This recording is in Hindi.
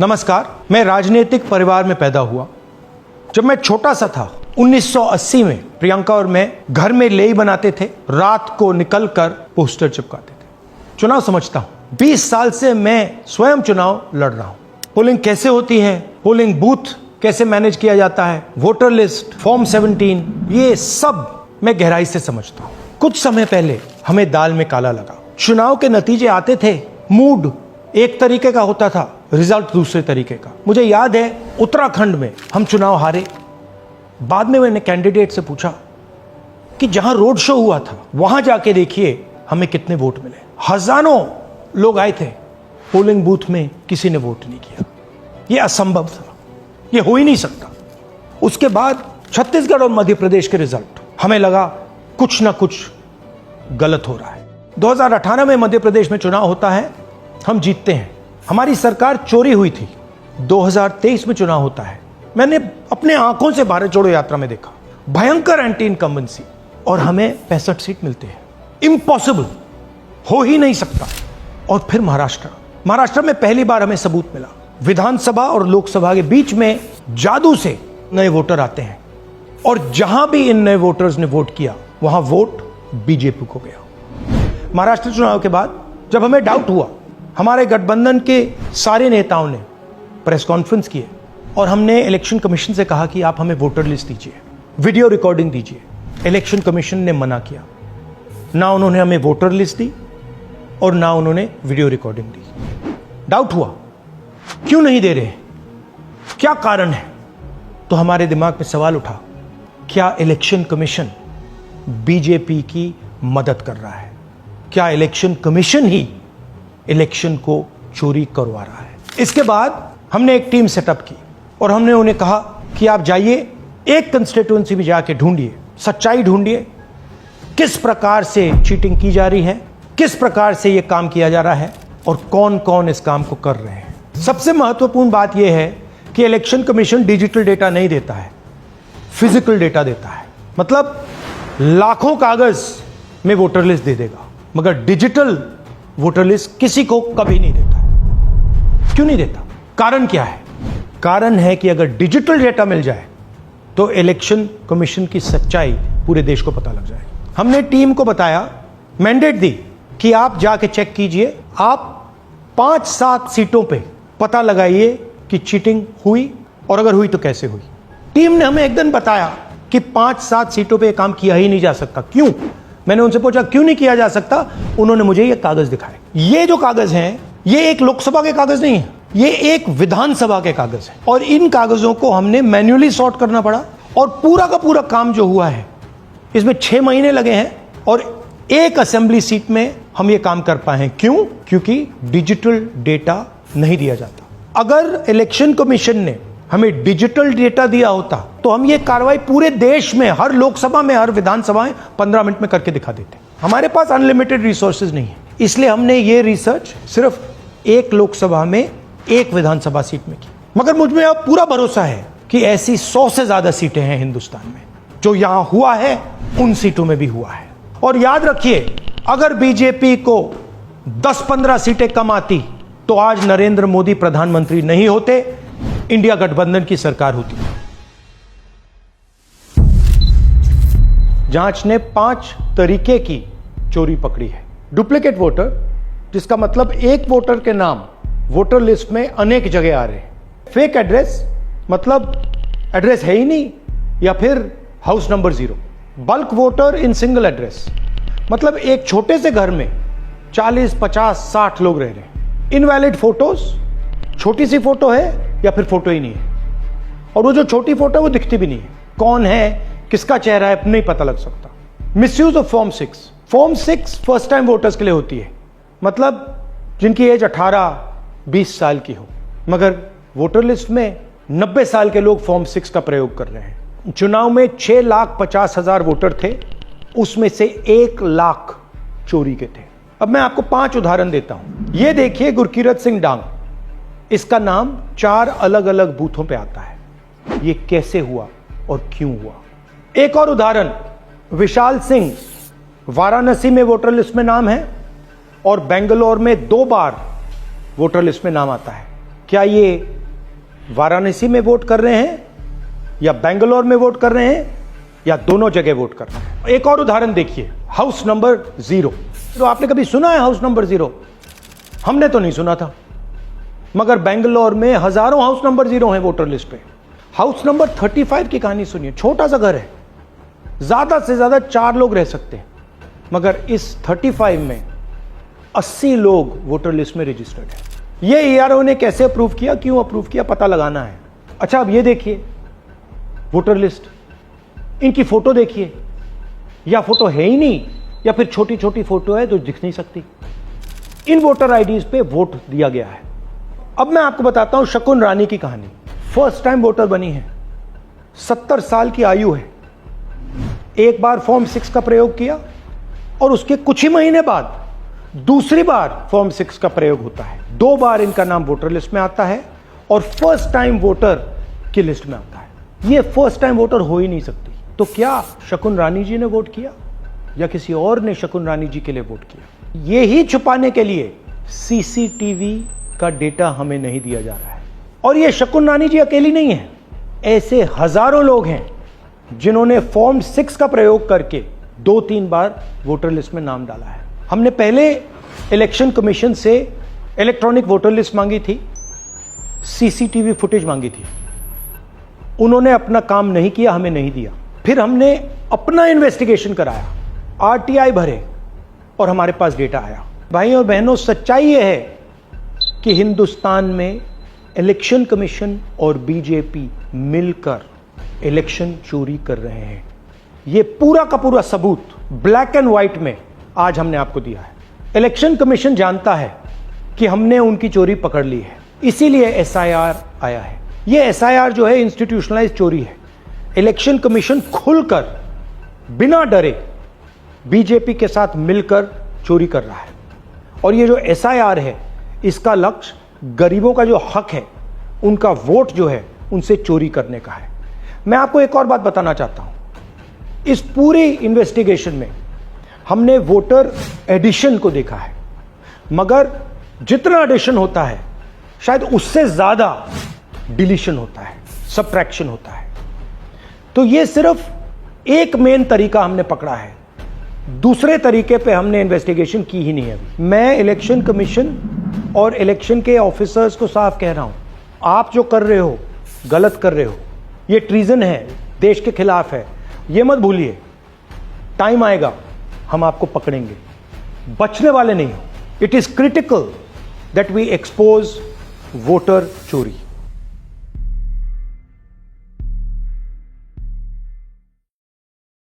नमस्कार। मैं राजनीतिक परिवार में पैदा हुआ। जब मैं छोटा सा था 1980 में प्रियंका और मैं घर में लेई बनाते थे, रात को निकलकर पोस्टर चिपकाते थे। चुनाव समझता हूं। 20 साल से मैं स्वयं चुनाव लड़ रहा हूं। पोलिंग कैसे होती है, पोलिंग बूथ कैसे मैनेज किया जाता है, वोटर लिस्ट, फॉर्म 17, ये सब मैं गहराई से समझता हूं। कुछ समय पहले हमें दाल में काला लगा। चुनाव के नतीजे आते थे, मूड एक तरीके का होता था, रिजल्ट दूसरे तरीके का। मुझे याद है उत्तराखंड में हम चुनाव हारे। बाद में मैंने कैंडिडेट से पूछा कि जहां रोड शो हुआ था वहां जाके देखिए हमें कितने वोट मिले। हजारों लोग आए थे, पोलिंग बूथ में किसी ने वोट नहीं किया। यह असंभव था, यह हो ही नहीं सकता। उसके बाद छत्तीसगढ़ और मध्य प्रदेश के रिजल्ट, हमें लगा कुछ ना कुछ गलत हो रहा है। 2018 में मध्य प्रदेश में चुनाव होता है, हम जीतते हैं। हमारी सरकार चोरी हुई थी। 2023 में चुनाव होता है, मैंने अपने आंखों से भारत जोड़ो यात्रा में देखा, भयंकर एंटी इनकम्बेंसी, और हमें 65 सीट मिलते हैं। इम्पॉसिबल, हो ही नहीं सकता। और फिर महाराष्ट्र में पहली बार हमें सबूत मिला। विधानसभा और लोकसभा के बीच में जादू से नए वोटर आते हैं, और जहां भी इन नए वोटर्स ने वोट किया वहां वोट बीजेपी को गया। महाराष्ट्र चुनाव के बाद जब हमें डाउट हुआ, हमारे गठबंधन के सारे नेताओं ने प्रेस कॉन्फ्रेंस किए और हमने इलेक्शन कमीशन से कहा कि आप हमें वोटर लिस्ट दीजिए, वीडियो रिकॉर्डिंग दीजिए। इलेक्शन कमीशन ने मना किया। ना उन्होंने हमें वोटर लिस्ट दी और ना उन्होंने वीडियो रिकॉर्डिंग दी। डाउट हुआ, क्यों नहीं दे रहे, क्या कारण है? तो हमारे दिमाग में सवाल उठा, क्या इलेक्शन कमीशन बीजेपी की मदद कर रहा है? क्या इलेक्शन कमीशन ही इलेक्शन को चोरी करवा रहा है? इसके बाद हमने एक टीम सेटअप की और हमने उन्हें कहा कि आप जाइए, एक कंस्टिट्यूएंसी में जाके ढूंढिए, सच्चाई ढूंढिए, किस प्रकार से चीटिंग की जा रही है, किस प्रकार से यह काम किया जा रहा है और कौन कौन इस काम को कर रहे हैं। सबसे महत्वपूर्ण बात यह है कि इलेक्शन कमीशन डिजिटल डेटा नहीं देता है, फिजिकल डेटा देता है। मतलब लाखों कागज में वोटर लिस्ट दे देगा, मगर डिजिटल वोटर लिस्ट किसी को कभी नहीं देता है। क्यों नहीं देता? कारण क्या है? कारण है कि अगर डिजिटल डेटा मिल जाए तो इलेक्शन कमीशन की सच्चाई पूरे देश को पता लग जाए। हमने टीम को बताया, मैंडेट दी कि आप जाके चेक कीजिए, आप 5-7 सीटों पे पता लगाइए कि चीटिंग हुई, और अगर हुई तो कैसे हुई। टीम ने हमें एक दिन बताया कि 5-7 सीटों पे काम किया ही नहीं जा सकता। क्यों? मैंने उनसे पूछा क्यों नहीं किया जा सकता। उन्होंने मुझे ये कागज दिखाए। ये जो कागज हैं, ये एक लोकसभा के कागज नहीं है, ये एक विधानसभा के कागज है, और इन कागजों को हमने मैन्युअली सॉर्ट करना पड़ा। और पूरा का पूरा काम जो हुआ है, इसमें 6 महीने लगे हैं, और एक असेंबली सीट में हम ये काम कर पाए हैं। क्यों? क्योंकि डिजिटल डेटा नहीं दिया जाता। अगर इलेक्शन कमीशन ने हमें डिजिटल डेटा दिया होता तो हम ये कार्रवाई पूरे देश में, हर लोकसभा में, हर विधानसभा में 15 मिनट में करके दिखा देते। हमारे पास अनलिमिटेड रिसोर्सेज नहीं है, इसलिए हमने ये रिसर्च सिर्फ एक लोकसभा में, एक विधानसभा सीट में की। मगर मुझ में अब पूरा भरोसा है कि ऐसी 100 से ज्यादा सीटें हैं हिंदुस्तान में। जो यहां हुआ है उन सीटों में भी हुआ है। और याद रखिए, अगर बीजेपी को 10-15 सीटें कम आती तो आज नरेंद्र मोदी प्रधानमंत्री नहीं होते, इंडिया गठबंधन की सरकार होती। जांच ने 5 तरीके की चोरी पकड़ी है। डुप्लीकेट वोटर, जिसका मतलब एक वोटर के नाम वोटर लिस्ट में अनेक जगह आ रहे हैं। फेक एड्रेस, मतलब एड्रेस है ही नहीं, या फिर house number 0। Bulk voter in single address, मतलब एक छोटे से घर में 40, 50, 60 लोग रह रहे हैं। इनवैलिड फोटोज, छोटी सी फोटो है या फिर फोटो ही नहीं है, और वो जो छोटी फोटो है वो दिखती भी नहीं है। कौन है, किसका चेहरा है, नहीं पता लग सकता। Misuse of form 6। Form 6 first time voters के लिए होती है, मतलब जिनकी एज 18-20 साल की हो, मगर वोटर लिस्ट में 90 साल के लोग फॉर्म 6 का प्रयोग कर रहे हैं। चुनाव में 6,50,000 वोटर थे, उसमें से 1 लाख चोरी के थे। अब मैं आपको 5 उदाहरण देता हूं। यह देखिए, गुरकीरत सिंह डांग, इसका नाम 4 अलग अलग बूथों पे आता है। यह कैसे हुआ और क्यों हुआ? एक और उदाहरण, विशाल सिंह, वाराणसी में वोटर लिस्ट में नाम है और बेंगलोर में 2 बार वोटर लिस्ट में नाम आता है। क्या ये वाराणसी में वोट कर रहे हैं या बेंगलोर में वोट कर रहे हैं या दोनों जगह वोट कर रहे हैं? एक और उदाहरण देखिए, हाउस नंबर 0। तो आपने कभी सुना है हाउस नंबर 0? हमने तो नहीं सुना था, मगर बेंगलोर में हजारों हाउस नंबर 0 हैं वोटर लिस्ट पे। हाउस नंबर 35 की कहानी सुनिए। छोटा सा घर है, ज्यादा से ज्यादा 4 लोग रह सकते हैं, मगर इस 35 में 80 लोग वोटर लिस्ट में रजिस्टर्ड है। ये ईआरओ ने कैसे अप्रूव किया, क्यों अप्रूव किया, पता लगाना है। अच्छा, अब ये देखिए वोटर लिस्ट, इनकी फोटो देखिए, या फोटो है ही नहीं या फिर छोटी छोटी फोटो है जो दिख नहीं सकती। इन वोटर आईडीज पे वोट दिया गया है। अब मैं आपको बताता हूं शकुन रानी की कहानी। फर्स्ट टाइम वोटर बनी है, 70 साल की आयु है। एक बार फॉर्म 6 का प्रयोग किया और उसके कुछ ही महीने बाद दूसरी बार फॉर्म 6 का प्रयोग होता है। 2 बार इनका नाम वोटर लिस्ट में आता है और फर्स्ट टाइम वोटर की लिस्ट में आता है। ये फर्स्ट टाइम वोटर हो ही नहीं सकती। तो क्या शकुन रानी जी ने वोट किया या किसी और ने शकुन रानी जी के लिए वोट किया? ये ही छुपाने के लिए सीसीटीवी का डेटा हमें नहीं दिया जा रहा है। और ये शकुन रानी जी अकेली नहीं है, ऐसे हजारों लोग हैं जिन्होंने फॉर्म 6 का प्रयोग करके 2-3 बार वोटर लिस्ट में नाम डाला है। हमने पहले इलेक्शन कमीशन से इलेक्ट्रॉनिक वोटर लिस्ट मांगी थी, सीसीटीवी फुटेज मांगी थी। उन्होंने अपना काम नहीं किया, हमें नहीं दिया। फिर हमने अपना इन्वेस्टिगेशन कराया, आरटीआई भरे और हमारे पास डेटा आया। भाइयों और बहनों, सच्चाई यह है कि हिंदुस्तान में इलेक्शन कमीशन और बीजेपी मिलकर इलेक्शन चोरी कर रहे हैं। यह पूरा का पूरा सबूत ब्लैक एंड व्हाइट में आज हमने आपको दिया है। इलेक्शन कमीशन जानता है कि हमने उनकी चोरी पकड़ ली है, इसीलिए एसआईआर आया है। यह एसआईआर जो है इंस्टीट्यूशनलाइज चोरी है। इलेक्शन कमीशन खुलकर बिना डरे बीजेपी के साथ मिलकर चोरी कर रहा है। और ये जो एसआईआर है, इसका लक्ष्य गरीबों का जो हक है, उनका वोट जो है, उनसे चोरी करने का है। मैं आपको एक और बात बताना चाहता हूं। इस पूरी इन्वेस्टिगेशन में हमने वोटर एडिशन को देखा है, मगर जितना एडिशन होता है शायद उससे ज्यादा डिलीशन होता है, सबट्रैक्शन होता है। तो ये सिर्फ एक मेन तरीका हमने पकड़ा है, दूसरे तरीके पे हमने इन्वेस्टिगेशन की ही नहीं है अभी। मैं इलेक्शन कमीशन और इलेक्शन के ऑफिसर्स को साफ कह रहा हूं, आप जो कर रहे हो गलत कर रहे हो, ये ट्रीजन है, देश के खिलाफ है। ये मत भूलिए, टाइम आएगा हम आपको पकड़ेंगे, बचने वाले नहीं हो। It is critical that we expose voter चोरी।